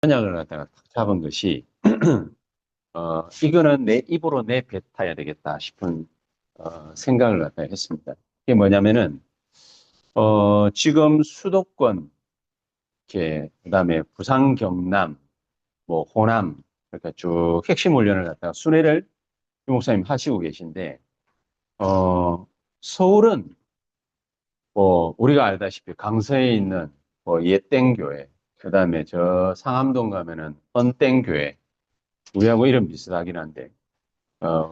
언약을 갖다가 탁 잡은 것이 이거는 내 입으로 내뱉어야 되겠다 싶은 생각을 갖다가 했습니다. 이게 뭐냐면은 지금 수도권, 이렇게 그다음에 부산, 경남, 뭐 호남, 그러니까 쭉 핵심 훈련을 갖다가 순회를 유 목사님 하시고 계신데 서울은 뭐 우리가 알다시피 강서에 있는 뭐 옛땡교회, 그다음에 저 상암동 가면은 언땡교회, 우리하고 이름 비슷하긴 한데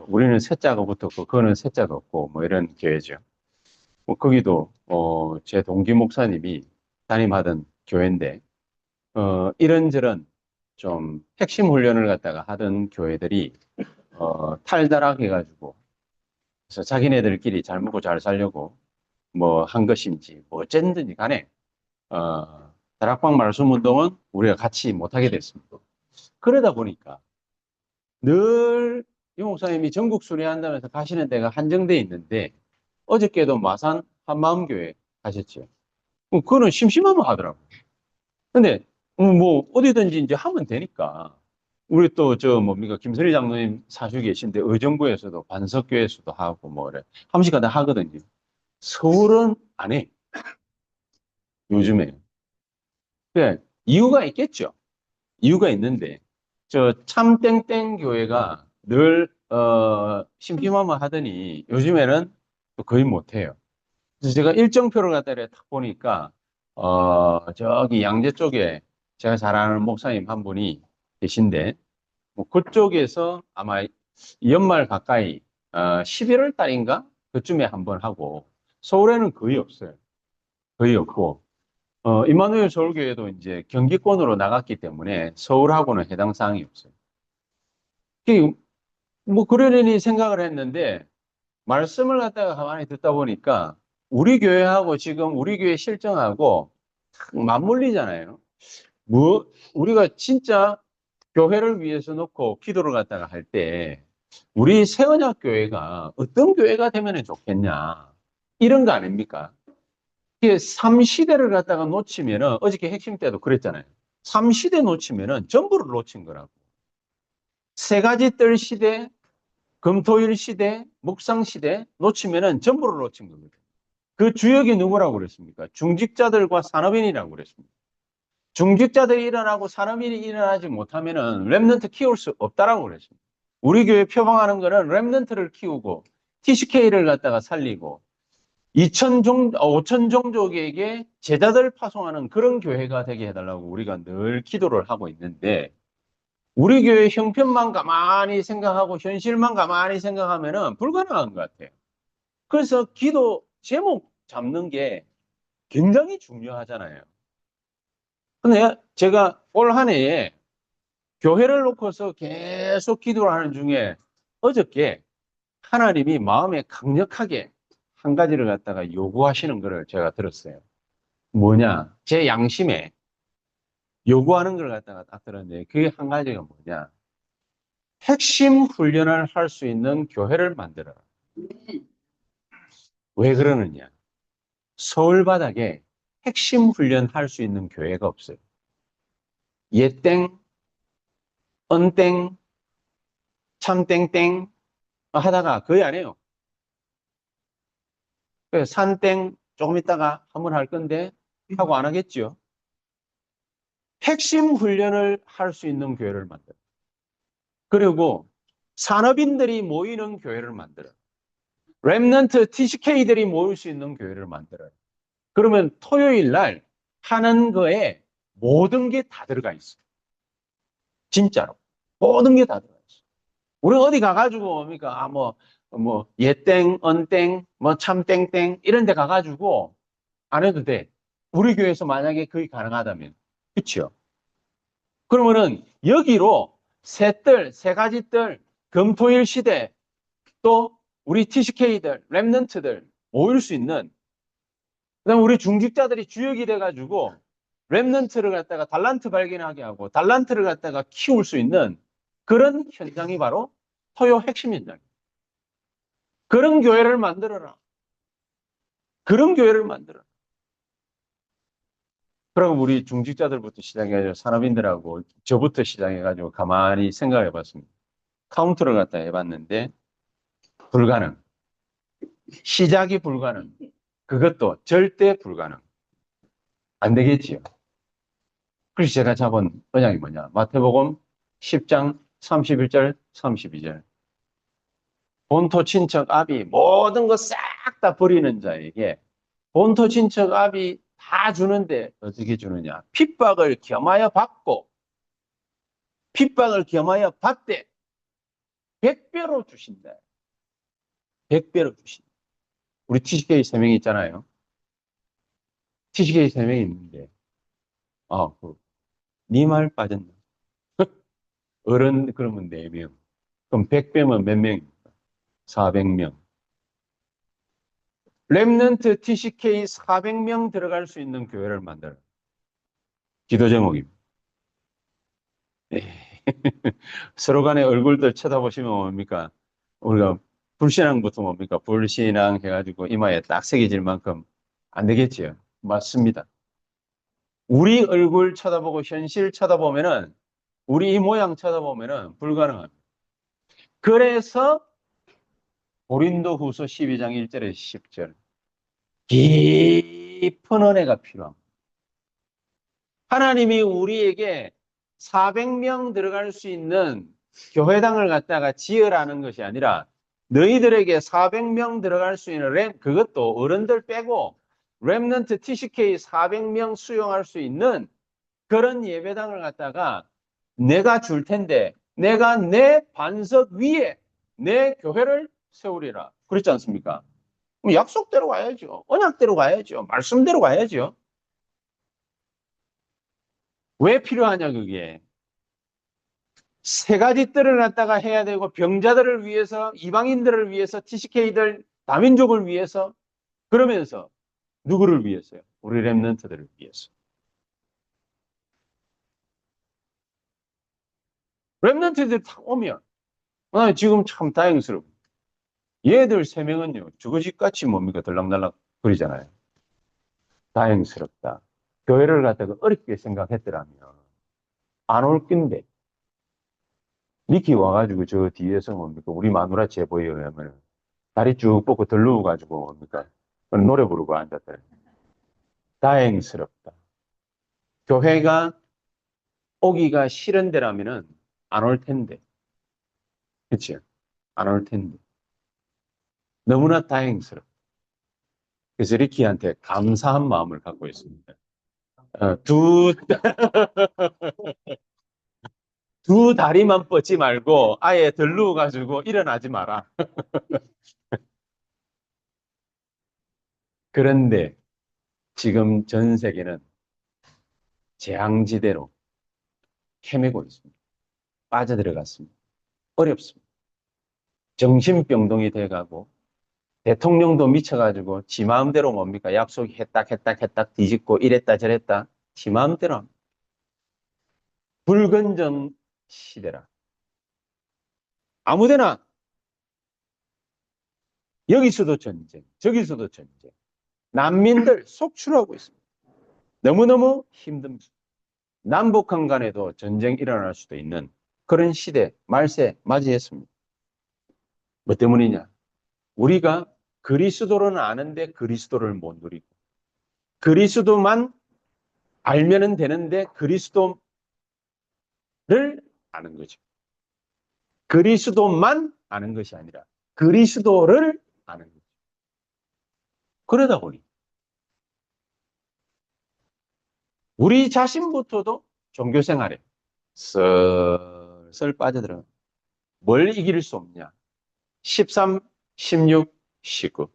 우리는 셋자가 붙었고 그거는 셋자가 없고 뭐 이런 교회죠. 뭐 거기도 제 동기 목사님이 담임하던 교회인데 이런저런 좀 핵심 훈련을 갖다가 하던 교회들이 탈다락해가지고, 그래서 자기네들끼리 잘 먹고 잘 살려고 뭐 한 것인지 뭐 어쨌든지 간에 다락방 말씀 운동은 우리가 같이 못하게 됐습니다. 그러다 보니까 늘 유 목사님이 전국 순회한다면서 가시는 데가 한정돼 있는데, 어저께도 마산 한마음교회 가셨죠. 그거는 심심하면 하더라고. 근데 뭐 어디든지 이제 하면 되니까. 우리 또 저 뭡니까 김선희 장로님 사주 계신데 의정부에서도 반석교회에서도 하고 뭐 그래 한 번씩 가다 하거든요. 서울은 안 해. 요즘에. 그래 이유가 있겠죠. 이유가 있는데 저 참땡땡 교회가 늘 심심하면 하더니 요즘에는 또 거의 못해요. 그래서 제가 일정표를 갖다 이렇게 딱 보니까 저기 양재 쪽에 제가 잘 아는 목사님 한 분이 계신데, 뭐 그쪽에서 아마 연말 가까이 11월 달인가 그쯤에 한번 하고, 서울에는 거의 없어요. 거의 없고 임마누엘 서울교회도 이제 경기권으로 나갔기 때문에 서울하고는 해당 사항이 없어요. 뭐 그러려니 생각을 했는데 말씀을 갖다가 가만히 듣다 보니까 우리 교회하고 지금 우리 교회 실정하고 탁 맞물리잖아요. 뭐 우리가 진짜 교회를 위해서 놓고 기도를 갖다가 할 때 우리 새언약 교회가 어떤 교회가 되면 좋겠냐 이런 거 아닙니까? 이게 3시대를 갖다가 놓치면은 어저께 핵심 때도 그랬잖아요. 3시대 놓치면은 전부를 놓친 거라고. 세 가지 뜰 시대, 금토일 시대, 묵상 시대 놓치면은 전부를 놓친 겁니다. 그 주역이 누구라고 그랬습니까? 중직자들과 산업인이라고 그랬습니다. 중직자들이 일어나고 산업인이 일어나지 못하면은 렘넌트 키울 수 없다라고 그랬습니다. 우리 교회 표방하는 거는 렘넌트를 키우고 TCK를 갖다가 살리고 5천 종족에게 제자들 파송하는 그런 교회가 되게 해달라고 우리가 늘 기도를 하고 있는데, 우리 교회 형편만 가만히 생각하고 현실만 가만히 생각하면은 불가능한 것 같아요. 그래서 기도 제목 잡는 게 굉장히 중요하잖아요. 근데 제가 올 한 해에 교회를 놓고서 계속 기도를 하는 중에 어저께 하나님이 마음에 강력하게 한 가지를 갖다가 요구하시는 것을 제가 들었어요. 뭐냐? 제 양심에 요구하는 걸 갖다가 딱 들었는데 그게 한 가지가 뭐냐? 핵심 훈련을 할 수 있는 교회를 만들어라. 왜 그러느냐? 서울 바닥에 핵심 훈련할 수 있는 교회가 없어요. 예땡, 언땡, 참땡땡 하다가 거의 안 해요. 산땡 조금 있다가 한번 할 건데 하고 안 하겠죠. 핵심 훈련을 할 수 있는 교회를 만들어. 그리고 산업인들이 모이는 교회를 만들어. 랩넌트 TCK들이 모일 수 있는 교회를 만들어요. 그러면 토요일 날 하는 거에 모든 게 다 들어가 있어. 진짜로. 모든 게 다 들어가 있어. 우리 어디 가가지고, 뭡니까? 예땡, 언땡, 뭐 참땡땡, 이런 데 가가지고 안 해도 돼. 우리 교회에서 만약에 그게 가능하다면. 그쵸? 그러면은 여기로 세 가지 뜰, 금토일 시대, 또 우리 TCK들, 랩넌트들 모일 수 있는, 그다음 우리 중직자들이 주역이 돼가지고 랩넌트를 갖다가 달란트 발견하게 하고 달란트를 갖다가 키울 수 있는 그런 현장이 바로 토요 핵심 현장이에요. 그런 교회를 만들어라. 그런 교회를 만들어라. 그럼 우리 중직자들부터 시작해가지고 산업인들하고 저부터 시작해가지고 가만히 생각해 봤습니다. 카운트를 갖다 해봤는데 불가능. 시작이 불가능. 그것도 절대 불가능. 안 되겠지요. 그래서 제가 잡은 언약이 뭐냐. 마태복음 10장 31절 32절. 본토 친척 아비 모든 거 싹 다 버리는 자에게 본토 친척 아비 다 주는데 어떻게 주느냐. 핍박을 겸하여 받고 핍박을 겸하여 받되 100배로 주신다. 100배로 주신다. 우리 TCK 3명이 있잖아요. TCK 3명이 있는데 네 말 빠졌나. 어른 그러면 4명. 그럼 100배면 몇 명입니까? 400명. 랩넌트 TCK 400명 들어갈 수 있는 교회를 만들어. 기도 제목입니다. 서로 간에 얼굴들 쳐다보시면 뭡니까? 우리가 불신앙부터 뭡니까? 불신앙 해가지고 이마에 딱 새겨질 만큼 안 되겠지요. 맞습니다. 우리 얼굴 쳐다보고 현실 쳐다보면은 우리 이 모양 쳐다보면은 불가능합니다. 그래서 고린도후서 12장 1절에서 10절 깊은 은혜가 필요합니다. 하나님이 우리에게 400명 들어갈 수 있는 교회당을 갖다가 지으라는 것이 아니라 너희들에게 400명 들어갈 수 있는 그것도 어른들 빼고 랩넌트 TCK 400명 수용할 수 있는 그런 예배당을 갖다가 내가 줄 텐데 내가 내 반석 위에 내 교회를 세우리라. 그렇지 않습니까? 그럼 약속대로 가야죠. 언약대로 가야죠. 말씀대로 가야죠. 왜 필요하냐 그게. 세 가지 뜰을 갖다가 해야 되고 병자들을 위해서 이방인들을 위해서 TCK들 다민족을 위해서 그러면서 누구를 위해서요? 우리 랩런트들을 위해서. 랩런트들 딱 오면 지금 참 다행스럽고 얘들 3명은요 주거집같이 뭡니까 들락날락 거리잖아요. 다행스럽다. 교회를 갖다가 어렵게 생각했더라면 안 올 낀데 미키 와가지고 저 뒤에서 뭡니까 우리 마누라 제보에 의하면 다리 쭉 뻗고 들르고가지고 뭡니까 노래 부르고 앉았더래. 다행스럽다. 교회가 오기가 싫은 데라면은 안 올 텐데. 그치? 안 올 텐데. 너무나 다행스럽다. 그래서 리키한테 감사한 마음을 갖고 있습니다. 두, 두 다리만 뻗지 말고 아예 들르가지고 일어나지 마라. 그런데 지금 전 세계는 재앙지대로 헤매고 있습니다. 빠져들어갔습니다. 어렵습니다. 정신병동이 돼가고 대통령도 미쳐가지고 지 마음대로 뭡니까? 약속 했다 뒤집고 이랬다 저랬다 지 마음대로 합니다. 불건전 시대라. 아무데나 여기서도 전쟁, 저기서도 전쟁. 난민들 속출하고 있습니다. 너무너무 힘듭니다. 남북한 간에도 전쟁 일어날 수도 있는 그런 시대, 말세 맞이했습니다. 뭐 때문이냐? 우리가 그리스도를 아는데 그리스도를 못 누리고 그리스도만 알면은 되는데 그리스도를 아는 거죠. 그리스도만 아는 것이 아니라 그리스도를 아는 거죠. 그러다 보니 우리 자신부터도 종교 생활에 슬슬 빠져들어. 뭘 이길 수 없냐? 13, 16, 19.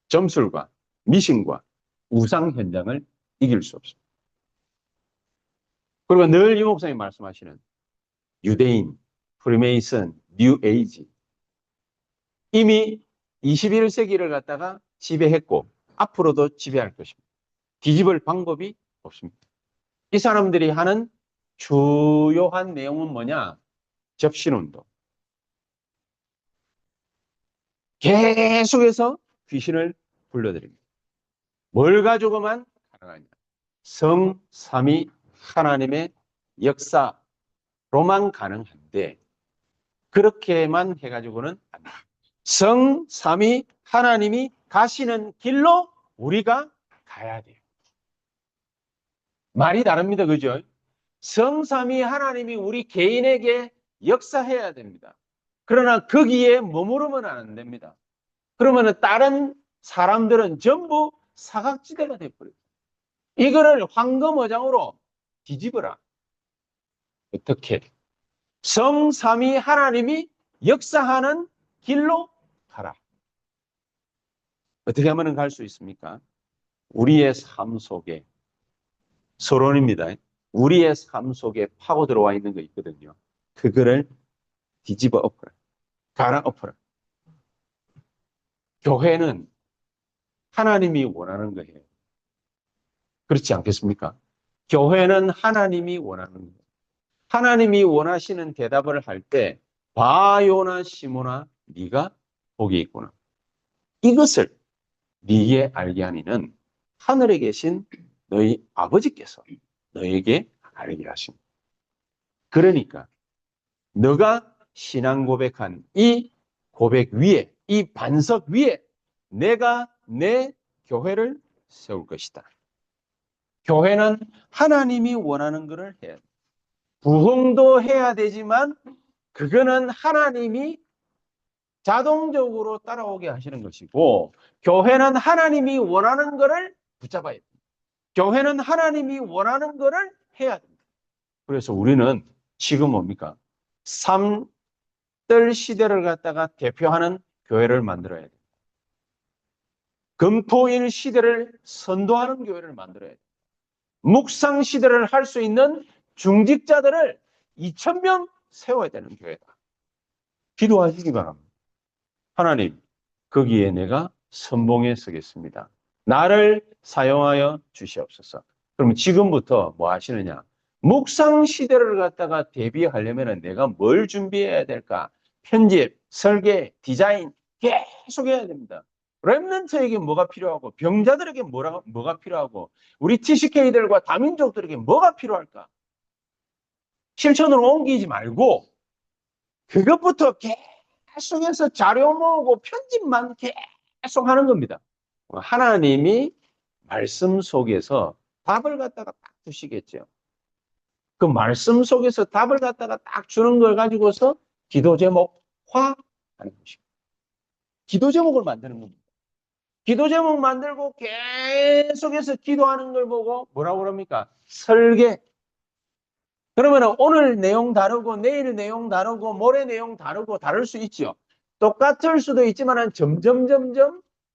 점술과 미신과 우상 현장을 이길 수 없습니다. 그리고 늘 이 목사님 말씀하시는 유대인, 프리메이슨, 뉴 에이지 이미 21세기를 갖다가 지배했고 앞으로도 지배할 것입니다. 뒤집을 방법이 없습니다. 이 사람들이 하는 주요한 내용은 뭐냐? 접신운동. 계속해서 귀신을 불러들입니다. 뭘 가지고만 가능하냐? 성삼위 하나님의 역사로만 가능한데 그렇게만 해가지고는 안 돼요. 성삼위 하나님이 가시는 길로 우리가 가야 돼요. 말이 다릅니다. 그죠? 성삼위 하나님이 우리 개인에게 역사해야 됩니다. 그러나 거기에 머무르면 안 됩니다. 그러면 다른 사람들은 전부 사각지대가 돼버려요. 이거를 황금어장으로 뒤집어라. 어떻게? 성삼위 하나님이 역사하는 길로 가라. 어떻게 하면 갈 수 있습니까? 우리의 삶 속에 서론입니다. 우리의 삶 속에 파고 들어와 있는 거 있거든요. 그거를 뒤집어 엎어라. 갈아 엎어라. 교회는 하나님이 원하는 거예요. 그렇지 않겠습니까? 교회는 하나님이 원하는 거예요. 하나님이 원하시는 대답을 할 때 바요나 시모나 네가 복이 있구나. 이것을 네게 알게 하니는 하늘에 계신 너희 아버지께서 너에게 알게 하십니다. 그러니까 너가 신앙 고백한 이 고백 위에, 이 반석 위에 내가 내 교회를 세울 것이다. 교회는 하나님이 원하는 것을 해야 돼. 부흥도 해야 되지만 그거는 하나님이 자동적으로 따라오게 하시는 것이고 교회는 하나님이 원하는 것을 붙잡아야 됩니다. 교회는 하나님이 원하는 것을 해야 됩니다. 그래서 우리는 지금 뭡니까? 삼들 시대를 갖다가 대표하는 교회를 만들어야 돼요. 금토일 시대를 선도하는 교회를 만들어야 돼요. 묵상 시대를 할 수 있는 중직자들을 2,000명 세워야 되는 교회다. 기도하시기 바랍니다. 하나님, 거기에 내가 선봉에 서겠습니다. 나를 사용하여 주시옵소서. 그러면 지금부터 뭐 하시느냐? 묵상 시대를 갖다가 대비하려면 내가 뭘 준비해야 될까? 편집, 설계, 디자인 계속 해야 됩니다. 렘넌트에게 뭐가 필요하고 병자들에게 뭐가 필요하고 우리 TCK들과 다민족들에게 뭐가 필요할까? 실천으로 옮기지 말고 그것부터 계속해서 자료 모으고 편집만 계속 하는 겁니다. 하나님이 말씀 속에서 답을 갖다가 딱 주시겠죠. 그 말씀 속에서 답을 갖다가 딱 주는 걸 가지고서 기도 제목화 하는 것입니다. 기도 제목을 만드는 겁니다. 기도 제목 만들고 계속해서 기도하는 걸 보고 뭐라고 그럽니까? 설계. 그러면 오늘 내용 다르고 내일 내용 다르고 모레 내용 다르고 다를 수 있죠. 똑같을 수도 있지만 점점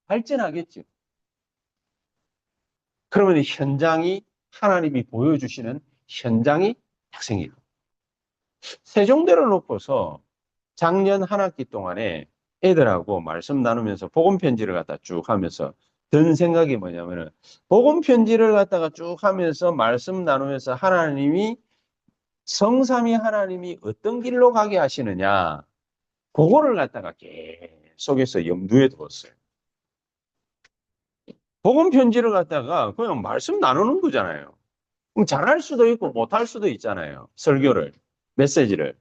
발전하겠죠. 그러면 현장이 하나님이 보여주시는 현장이 딱 생기고 세종대를 놓고서 작년 한 학기 동안에 애들하고 말씀 나누면서 복음 편지를 갖다 쭉 하면서 든 생각이 뭐냐면은 복음 편지를 갖다가 쭉 하면서 말씀 나누면서 하나님이 성삼위 하나님이 어떤 길로 가게 하시느냐 그거를 갖다가 계속해서 염두에 두었어요. 복음 편지를 갖다가 그냥 말씀 나누는 거잖아요. 그럼 잘할 수도 있고 못할 수도 있잖아요. 설교를, 메시지를.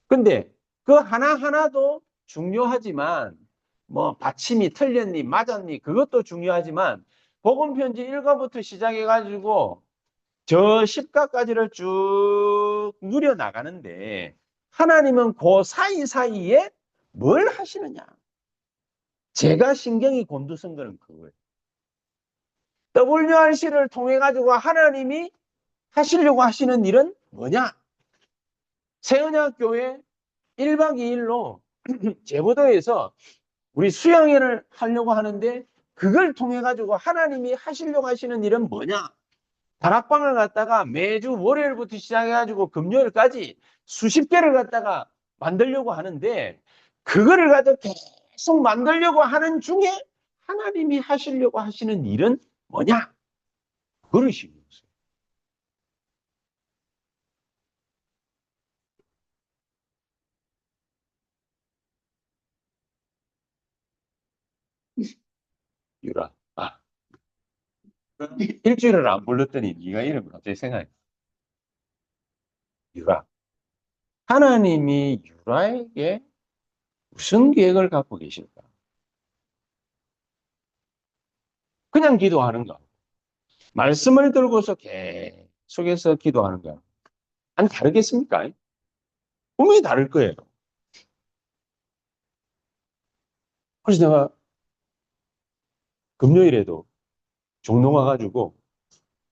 근데 그 하나하나도 중요하지만 뭐 받침이 틀렸니 맞았니 그것도 중요하지만 복음 편지 1과부터 시작해 가지고 저 10과까지를 쭉 누려 나가는데 하나님은 그 사이사이에 뭘 하시느냐? 제가 신경이 곤두선 거는 그거예요. WRC를 통해 가지고 하나님이 하시려고 하시는 일은 뭐냐? 새언약교회 1박 2일로 제보도에서 우리 수양회를 하려고 하는데 그걸 통해 가지고 하나님이 하시려고 하시는 일은 뭐냐? 다락방을 갖다가 매주 월요일부터 시작해 가지고 금요일까지 수십 개를 갖다가 만들려고 하는데 그거를 가지고 계속 만들려고 하는 중에 하나님이 하시려고 하시는 일은 뭐냐? 그런 식이었어요. 유라. 아, 일주일을 안 불렀더니 네가 이름이 갑자기 생각이 나. 유라. 하나님이 유라에게 무슨 계획을 갖고 계실까? 그냥 기도하는가? 말씀을 들고서 계속해서 기도하는가? 아니, 다르겠습니까? 분명히 다를 거예요. 그래서 내가 금요일에도 종로 가가지고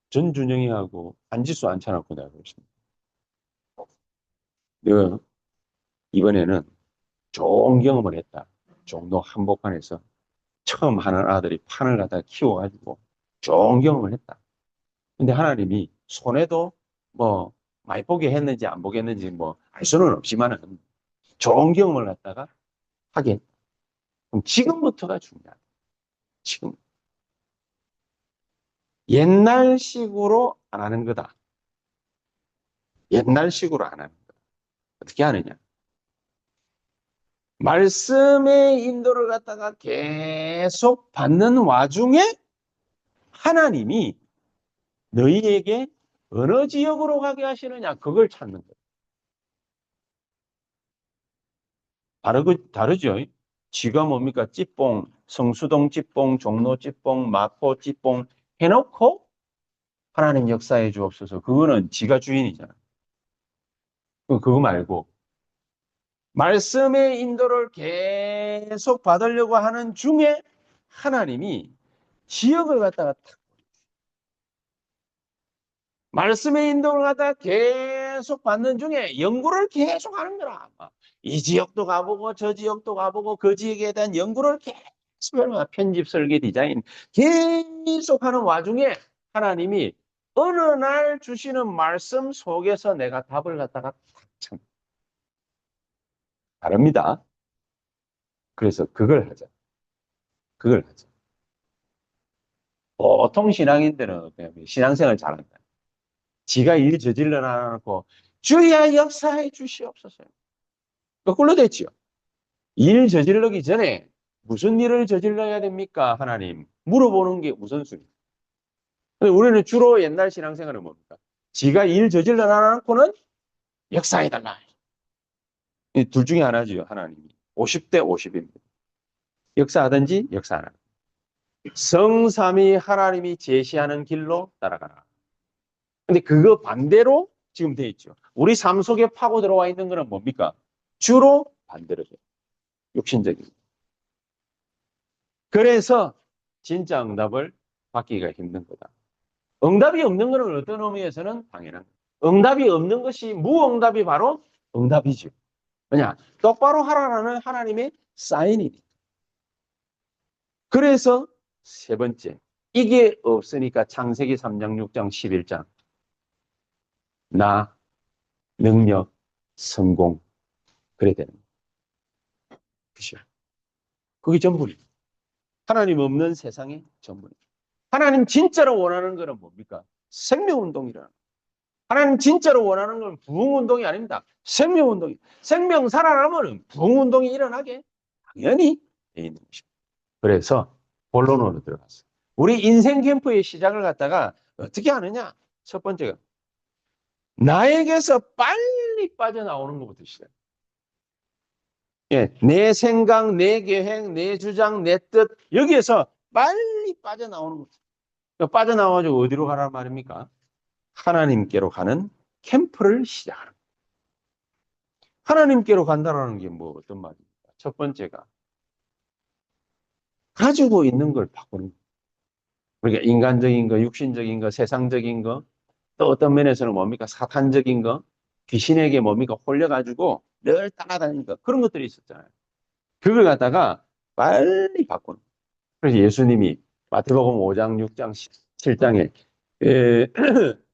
전준영이하고 안지수 앉혀놓고 내가 그랬습니다. 내가 이번에는 좋은 경험을 했다. 종로 한복판에서 처음 하는 아들이 판을 갖다가 키워가지고 좋은 경험을 했다. 근데 하나님이 손해도 뭐 많이 보게 했는지 안 보게 했는지 뭐 알 수는 없지만은 좋은 경험을 갖다가 하게 했다. 그럼 지금부터가 중요하다. 지금. 옛날식으로 안 하는 거다. 옛날식으로 안 하는 거다. 어떻게 하느냐? 말씀의 인도를 갖다가 계속 받는 와중에 하나님이 너희에게 어느 지역으로 가게 하시느냐, 그걸 찾는 거예요. 다르죠? 지가 뭡니까? 찌뽕, 성수동 찌뽕, 종로 찌뽕, 마포 찌뽕 해놓고 하나님 역사해 주옵소서. 그거는 지가 주인이잖아. 그거 말고 말씀의 인도를 계속 받으려고 하는 중에 하나님이 지역을 갖다가 말씀의 인도를 갖다가 계속 받는 중에 연구를 계속 하는 거라. 이 지역도 가보고 저 지역도 가보고 그 지역에 대한 연구를 계속 하는 거야. 편집, 설계, 디자인 계속 하는 와중에 하나님이 어느 날 주시는 말씀 속에서 내가 답을 갖다가 참 다릅니다. 그래서 그걸 하자. 그걸 하자. 보통 신앙인들은 그냥 신앙생활 잘한다. 지가 일 저질러 놔놓고 주야 역사해 주시옵소서. 거꾸로 됐지요. 일 저질러기 전에 무슨 일을 저질러야 됩니까? 하나님. 물어보는 게 우선순위. 우리는 주로 옛날 신앙생활은 뭡니까? 지가 일 저질러 놔놓고는 역사해달라. 둘 중에 하나죠, 하나님이. 50대 50입니다. 역사하든지 역사 안 하든지. 성삼위 하나님이 제시하는 길로 따라가라. 근데 그거 반대로 지금 돼 있죠. 우리 삶 속에 파고 들어와 있는 거는 뭡니까? 주로 반대로 돼요. 육신적인. 그래서 진짜 응답을 받기가 힘든 거다. 응답이 없는 것은 어떤 의미에서는 당연한 거예요. 응답이 없는 것이 무응답이 바로 응답이죠. 왜냐? 똑바로 하라는 하나님의 사인이니까. 그래서 세 번째, 이게 없으니까 창세기 3장, 6장, 11장 나, 능력, 성공 그래야 되는 거예요. 그죠? 그게 전부입니다. 하나님 없는 세상의 전부입니다. 하나님 진짜로 원하는 것은 뭡니까? 생명운동이라는 거예요. 하나님 진짜로 원하는 건 부흥운동이 아닙니다. 생명운동이. 생명 살아나면 부흥운동이 일어나게 당연히 돼 있는 것입니다. 그래서 본론으로 들어갔어요. 우리 인생 캠프의 시작을 갖다가 어떻게 하느냐? 첫 번째가 나에게서 빨리 빠져나오는 것부터 시작. 예, 내 생각, 내 계획, 내 주장, 내 뜻 여기에서 빨리 빠져나오는 거죠. 빠져나와가지고 어디로 가란 말입니까? 하나님께로 가는 캠프를 시작하는 거예요. 하나님께로 간다는 게 뭐 어떤 말입니까? 첫 번째가 가지고 있는 걸 바꾸는 거예요. 그러니까 인간적인 거, 육신적인 거, 세상적인 거, 또 어떤 면에서는 뭡니까? 사탄적인 거, 귀신에게 뭡니까? 홀려가지고 늘 따라다니는 거, 그런 것들이 있었잖아요. 그걸 갖다가 빨리 바꾸는 거예요. 그래서 예수님이 마태복음 5장, 6장, 7장에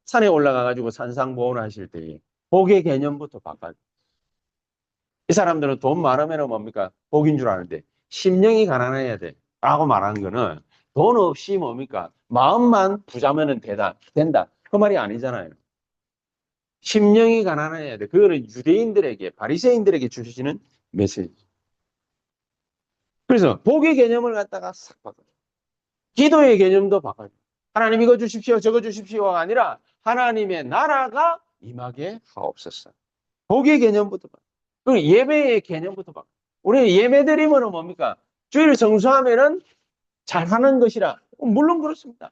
산에 올라가가지고 산상보훈 하실 때 복의 개념부터 바꿔요. 이 사람들은 돈 많으면 뭡니까? 복인 줄 아는데 심령이 가난해야 돼 라고 말하는 거는 돈 없이 뭡니까? 마음만 부자면 된다. 그 말이 아니잖아요. 심령이 가난해야 돼. 그거는 유대인들에게, 바리새인들에게 주시는 메시지. 그래서 복의 개념을 갖다가 싹 바꿔요. 기도의 개념도 바꿔요. 하나님 이거 주십시오, 저거 주십시오가 아니라 하나님의 나라가 임하게 하옵소서. 복의 개념부터 봐. 그리고 예배의 개념부터 봐. 우리 예배 드리면은 뭡니까? 주일을 성수하면은 잘하는 것이라. 물론 그렇습니다.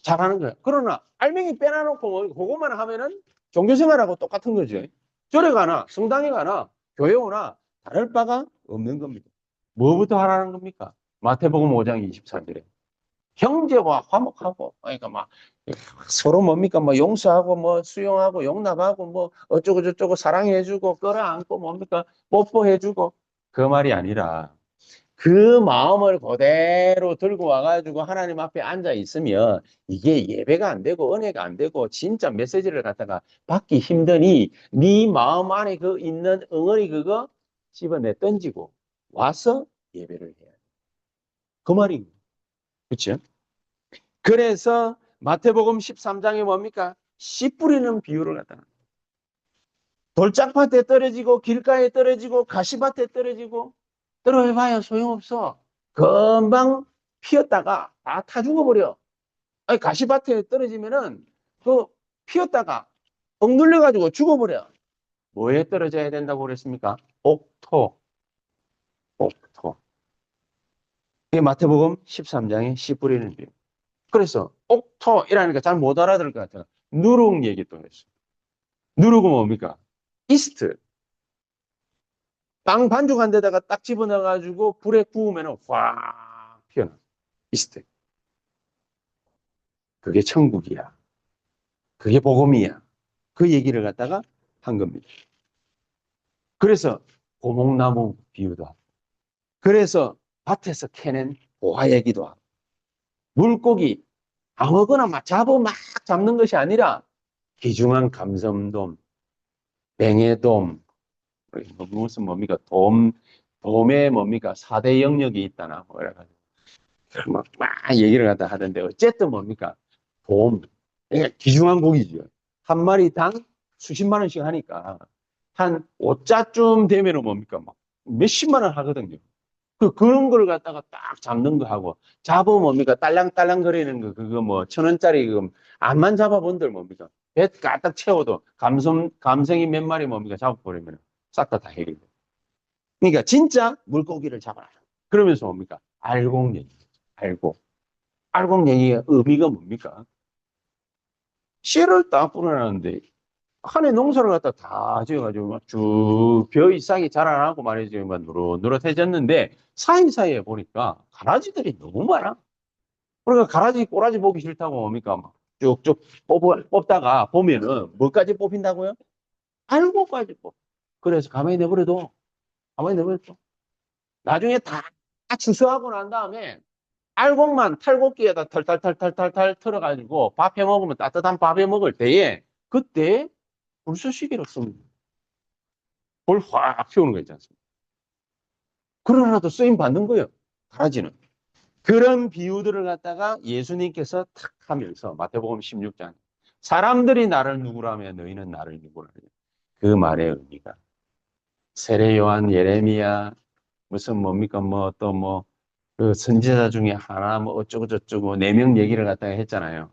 잘하는 거예요. 그러나 알맹이 빼놔놓고 그것만 하면은 종교생활하고 똑같은 거죠. 절에 가나 성당에 가나 교회 오나 다를 바가 없는 겁니다. 뭐부터 하라는 겁니까? 마태복음 5장 24절에 형제와 화목하고, 그러니까 막 서로 뭡니까? 뭐 용서하고 뭐 수용하고 용납하고 뭐 어쩌고 저쩌고 사랑해주고 끌어안고 뭡니까? 뽀뽀해주고, 그 말이 아니라 그 마음을 그대로 들고 와가지고 하나님 앞에 앉아 있으면 이게 예배가 안 되고 은혜가 안 되고 진짜 메시지를 갖다가 받기 힘드니 네 마음 안에 그 있는 응어리 그거 집어내 던지고 와서 예배를 해야 돼. 그 말입니다. 그렇죠? 그래서 마태복음 13장에 뭡니까? 씨 뿌리는 비유를 갖다가 돌짝밭에 떨어지고 길가에 떨어지고 가시밭에 떨어지고 떨어져봐야 소용없어. 금방 피었다가 다 타 죽어버려. 아니, 가시밭에 떨어지면은 그 피었다가 억눌려가지고 죽어버려. 뭐에 떨어져야 된다고 그랬습니까? 옥토. 옥토. 이게 마태복음 13장에 씨 뿌리는 비유. 그래서 옥토이라니까 잘 못 알아들을 것 같아요. 누룩 얘기 또 했어요. 누룩은 뭡니까? 이스트. 빵 반죽 한 데다가 딱 집어넣어가지고 불에 구우면 확 피어나. 이스트. 그게 천국이야. 그게 복음이야. 그 얘기를 갖다가 한 겁니다. 그래서 고목나무 비유도 하고, 그래서 밭에서 캐낸 보화 얘기도 하고, 물고기 아무거나 막 잡는 것이 아니라 귀중한 감성돔, 뱅에돔, 무슨 뭡니까? 돔에 뭡니까? 4대 영역이 있다나 뭐 이래가지고 막 얘기를 갖다 하던데 어쨌든 뭡니까? 돔. 그러니까 귀중한 고기죠. 한 마리당 수십만 원씩 하니까 한 5자쯤 되면은 뭡니까? 막 몇십만 원 하거든요. 그런 걸 갖다가 딱 잡는 거 하고, 잡으면 뭡니까? 딸랑딸랑 거리는 거, 그거 뭐, 1,000원짜리, 그, 암만 잡아본들 뭡니까? 배 가득 채워도, 감성이 몇 마리 뭡니까? 잡아버리면 싹 다 해결돼. 그러니까 진짜 물고기를 잡아라. 그러면서 뭡니까? 알곡 얘기. 알곡. 알곡 얘기의 의미가 뭡니까? 씨를 딱 뿌려놨는데, 한해 농사를 갖다 다 지어가지고 막쭉벼 이상이 자라나고 말이죠. 막 노릇노릇해졌는데 사이사이에 보니까 가라지들이 너무 많아. 그러니까 가라지 꼬라지 보기 싫다고 뭡니까? 막 쭉쭉 뽑다가 보면은 뭐까지 뽑힌다고요? 알고까지 뽑. 그래서 가만히 내버려둬. 나중에 다 추수하고 난 다음에 알곡만 탈곡기에다 털탈탈탈탈탈 털어가지고 밥 해 먹으면 따뜻한 밥 해 먹을 때에 그때 불쏘시개로 씁니다. 불 확 피우는 거 있지 않습니까? 그러나도 쓰임 받는 거예요. 가라지는. 그런 비유들을 갖다가 예수님께서 탁 하면서 마태복음 16장 사람들이 나를 누구라며 너희는 나를 누구라며 그 말의 의미가 세례 요한 예레미야 무슨 뭡니까 뭐 또 뭐 그 선지자 중에 하나 뭐 어쩌고 저쩌고 4명 얘기를 갖다가 했잖아요.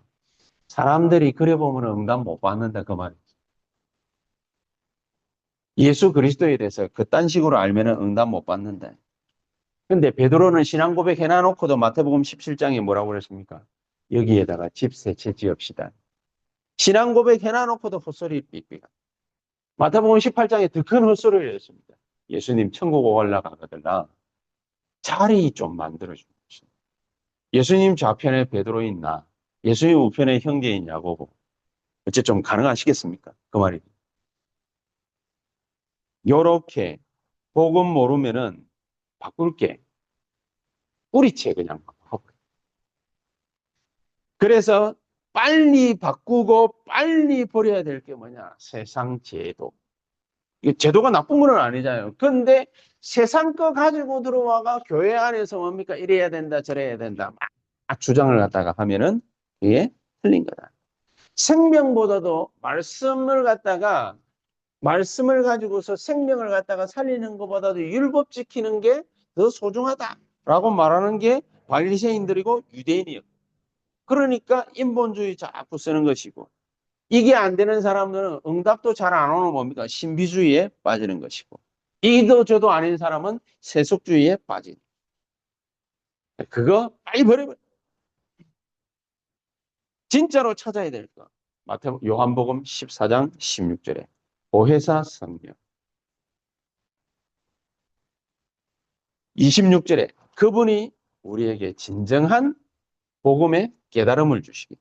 사람들이 그래 보면 응답 못 받는다 그 말. 예수 그리스도에 대해서 그딴 식으로 알면은 응답 못 받는다. 근데 베드로는 신앙 고백 해놔놓고도 마태복음 17장에 뭐라고 그랬습니까? 여기에다가 집 세 채 지읍시다. 신앙 고백 해놔놓고도 헛소리 삑삑. 마태복음 18장에 더 큰 헛소리를 했습니다. 예수님 천국 올라가거들라 자리 좀 만들어주는 것입니다. 예수님 좌편에 베드로 있나? 예수님 우편에 형제인 야고보. 어째 좀 가능하시겠습니까? 그 말이. 요렇게 복음 모르면은 바꿀게. 뿌리채 그냥. 그래서 빨리 바꾸고 빨리 버려야 될 게 뭐냐? 세상 제도. 이게 제도가 나쁜 건 아니잖아요. 근데 세상 거 가지고 들어와가 교회 안에서 뭡니까? 이래야 된다, 저래야 된다. 막 주장을 갖다가 하면은 이게 틀린 거다. 생명보다도 말씀을 가지고서 생명을 갖다가 살리는 것보다도 율법 지키는 게 더 소중하다라고 말하는 게 바리새인들이고 유대인이에요. 그러니까 인본주의 자꾸 쓰는 것이고, 이게 안 되는 사람들은 응답도 잘 안 오는 뭡니까? 신비주의에 빠지는 것이고, 이도 저도 아닌 사람은 세속주의에 빠지는. 그거 빨리 버려버려. 진짜로 찾아야 될 거. 요한복음 14장 16절에 보혜사 성령. 26절에 그분이 우리에게 진정한 복음의 깨달음을 주시기.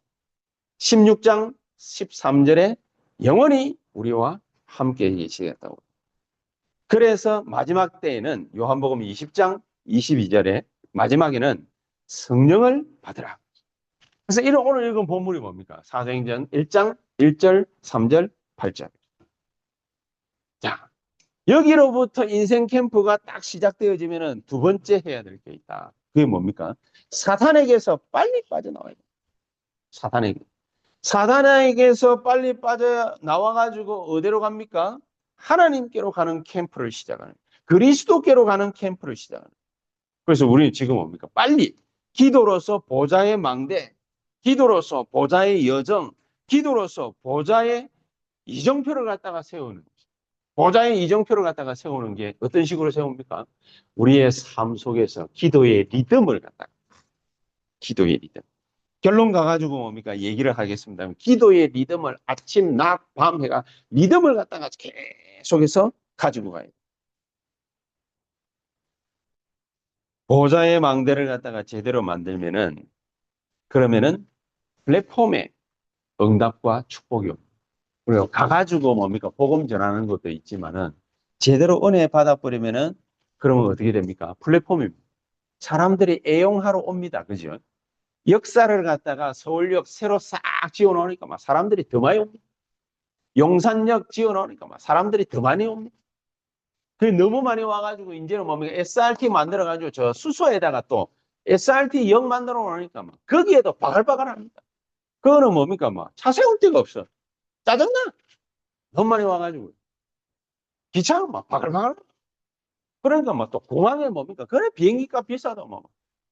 16장 13절에 영원히 우리와 함께 계시겠다고. 그래서 마지막 때에는 요한복음 20장 22절에 마지막에는 성령을 받으라. 그래서 오늘 읽은 본문이 뭡니까? 사도행전 1장 1절, 3절, 8절. 자, 여기로부터 인생 캠프가 딱 시작되어지면은 두 번째 해야 될 게 있다. 그게 뭡니까? 사탄에게서 빨리 빠져나와야 돼. 사탄에게서 빨리 빠져나와가지고 어디로 갑니까? 하나님께로 가는 캠프를 시작하는, 그리스도께로 가는 캠프를 시작하는. 그래서 우리는 지금 뭡니까? 빨리 기도로서 보좌의 망대, 기도로서 보좌의 여정, 기도로서 보좌의 이정표를 갖다가 세우는. 보좌의 이정표를 갖다가 세우는 게 어떤 식으로 세웁니까? 우리의 삶 속에서 기도의 리듬을 갖다가. 기도의 리듬. 결론 가가지고 뭡니까? 얘기를 하겠습니다. 기도의 리듬을 아침, 낮, 밤 해가 리듬을 갖다가 계속해서 가지고 가야 돼. 보좌의 망대를 갖다가 제대로 만들면은, 그러면은 플랫폼에 응답과 축복이 옵니다. 그리고 가가지고 뭡니까? 복음 전하는 것도 있지만은 제대로 은혜 받아버리면은 그러면 어떻게 됩니까? 플랫폼입니다. 사람들이 애용하러 옵니다. 그죠? 역사를 갖다가 서울역 새로 싹 지어놓으니까 막 사람들이 더 많이 옵니다. 용산역 지어놓으니까 막 사람들이 더 많이 옵니다. 그 너무 많이 와가지고 이제는 뭡니까? SRT 만들어가지고 저 수소에다가 또 SRT역 만들어 놓으니까 막 거기에도 바글바글 합니다. 그거는 뭡니까? 막 차 세울 데가 없어. 짜증나. 너무 많이 와가지고. 기차는 막 바글바글. 그러니까 막 또 공항에 뭡니까? 그래 비행기값 비싸도 뭐.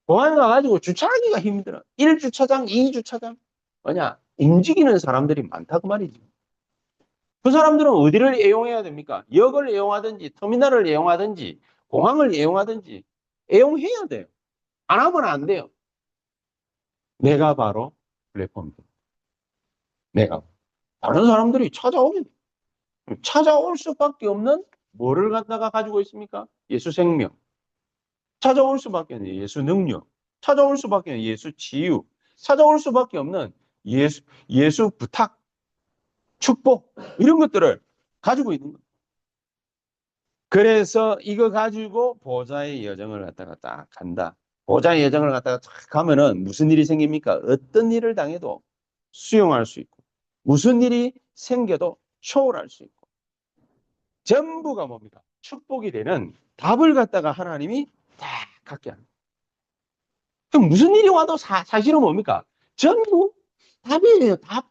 공항에 가가지고 주차하기가 힘들어. 1주차장, 2주차장. 뭐냐? 움직이는 사람들이 많다고 말이지. 그 사람들은 어디를 이용해야 됩니까? 역을 이용하든지, 터미널을 이용하든지, 공항을 이용하든지, 이용해야 돼요. 안 하면 안 돼요. 내가 바로 플랫폼입니다. 내가. 다른 사람들이 찾아오게 돼. 찾아올 수밖에 없는 뭐를 갖다가 가지고 있습니까? 예수 생명. 찾아올 수밖에 없는 예수 능력. 찾아올 수밖에 없는 예수 치유. 찾아올 수밖에 없는 예수 부탁, 축복. 이런 것들을 가지고 있는 거예요. 그래서 이거 가지고 보좌의 여정을 갖다가 딱 간다. 보좌의 여정을 갖다가 딱 가면은 무슨 일이 생깁니까? 어떤 일을 당해도 수용할 수 있고, 무슨 일이 생겨도 초월할 수 있고, 전부가 뭡니까? 축복이 되는 답을 갖다가 하나님이 딱 갖게 합니다. 그럼 무슨 일이 와도 사실은 뭡니까? 전부 답이에요. 답.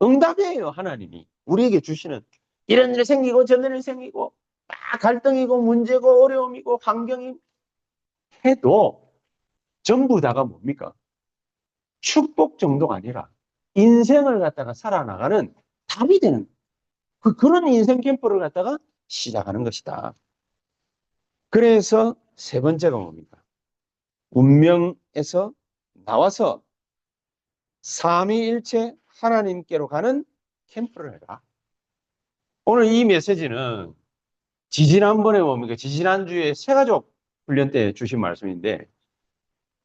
응답이에요. 하나님이 우리에게 주시는. 이런 일이 생기고 저런 일이 생기고 막 갈등이고 문제고 어려움이고 환경이 해도 전부 다가 뭡니까? 축복 정도가 아니라 인생을 갖다가 살아나가는 답이 되는 그런 인생 캠프를 갖다가 시작하는 것이다. 그래서 세 번째가 뭡니까? 운명에서 나와서 삼위일체 하나님께로 가는 캠프를 해라. 오늘 이 메시지는 지지난번에 뭡니까? 지지난주에 새가족 훈련 때 주신 말씀인데,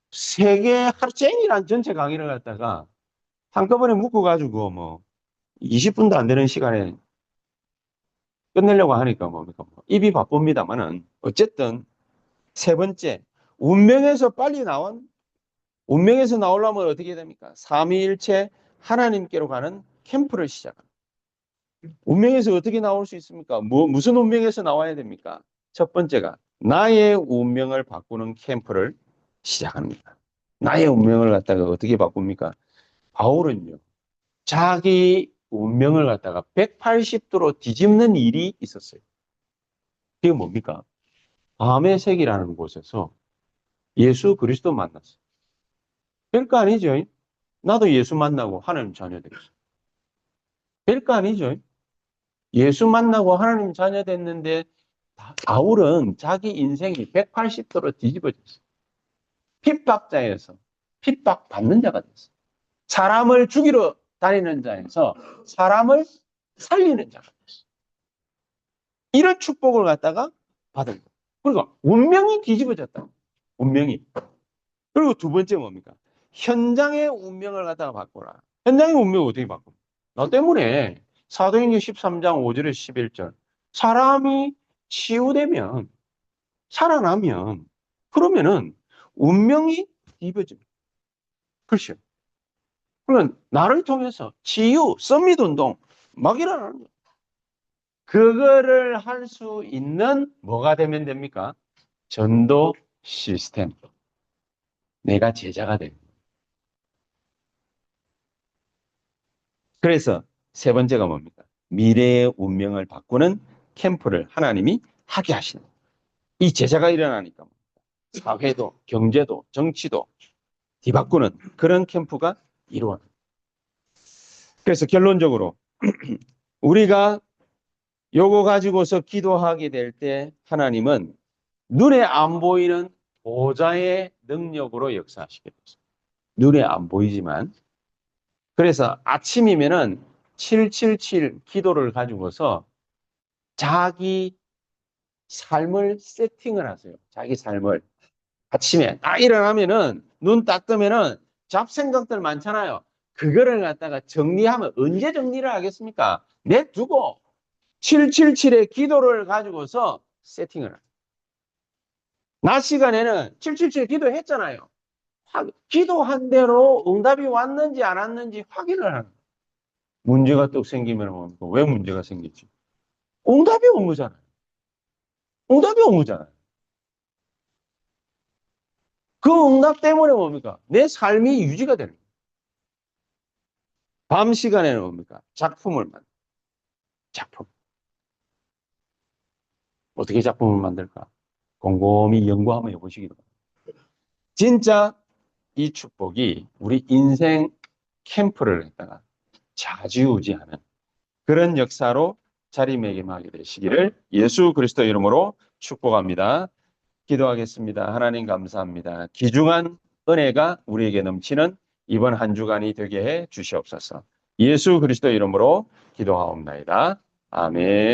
세계 하루 종일한 전체 강의를 갖다가 한꺼번에 묶어가지고 뭐 20분도 안 되는 시간에 끝내려고 하니까 뭡니까? 입이 바쁩니다만은 어쨌든 세 번째, 운명에서 빨리 나온, 운명에서 나오려면 어떻게 됩니까? 삼위일체 하나님께로 가는 캠프를 시작합니다. 운명에서 어떻게 나올 수 있습니까? 무슨 운명에서 나와야 됩니까? 첫 번째가 나의 운명을 바꾸는 캠프를 시작합니다. 나의 운명을 갖다가 어떻게 바꿉니까? 바울은요, 자기 운명을 갖다가 180도로 뒤집는 일이 있었어요. 그게 뭡니까? 밤의 색이라는 곳에서 예수 그리스도 만났어요. 별거 아니죠? 나도 예수 만나고 하나님 자녀 되겠어. 별거 아니죠. 예수 만나고 하나님 자녀 됐는데 바울은 자기 인생이 180도로 뒤집어졌어. 핍박자에서 핍박받는 자가 됐어. 사람을 죽이러 다니는 자에서 사람을 살리는 자가 됐어. 이런 축복을 갖다가 받은 거예요. 그러니까 운명이 뒤집어졌다. 운명이. 그리고 두 번째 뭡니까? 현장의 운명을 갖다가 바꿔라. 현장의 운명을 어떻게 바꿔? 너 때문에 사도행전 13장 5절에서 11절 사람이 치유되면 살아나면 그러면은 운명이 뒤집어집니다. 그렇죠. 그러면 나를 통해서 치유, 서밋 운동 막 일어나는 거예요. 그거를 할 수 있는 뭐가 되면 됩니까? 전도 시스템. 내가 제자가 됩니다. 그래서 세 번째가 뭡니까? 미래의 운명을 바꾸는 캠프를 하나님이 하게 하시는 거예요. 이 제자가 일어나니까 사회도, 경제도, 정치도 뒤바꾸는 그런 캠프가 이루어져요. 그래서 결론적으로 우리가 요거 가지고서 기도하게 될 때 하나님은 눈에 안 보이는 보좌의 능력으로 역사하시게 됩니다. 눈에 안 보이지만 그래서 아침이면은 777 기도를 가지고서 자기 삶을 세팅을 하세요. 자기 삶을 아침에 딱 일어나면은 눈 딱 뜨면은 잡생각들 많잖아요. 그거를 갖다가 정리하면 언제 정리를 하겠습니까? 내두고 777의 기도를 가지고서 세팅을 해요. 낮 시간에는 777 기도했잖아요. 기도한 대로 응답이 왔는지 안 왔는지 확인을 하는 거예요. 문제가 또 생기면 왜 문제가 생겼지? 응답이 온 거잖아요. 응답이 온 거잖아요. 그 응답 때문에 뭡니까? 내 삶이 유지가 되는 거예요. 밤 시간에는 뭡니까? 작품을 만들. 작품. 어떻게 작품을 만들까? 곰곰이 연구 한번 해보시기 바랍니다. 진짜 이 축복이 우리 인생 캠프를 했다가 좌지우지하는 그런 역사로 자리매김하게 되시기를 예수 그리스도 이름으로 축복합니다. 기도하겠습니다. 하나님 감사합니다. 귀중한 은혜가 우리에게 넘치는 이번 한 주간이 되게 해 주시옵소서. 예수 그리스도 이름으로 기도하옵나이다. 아멘.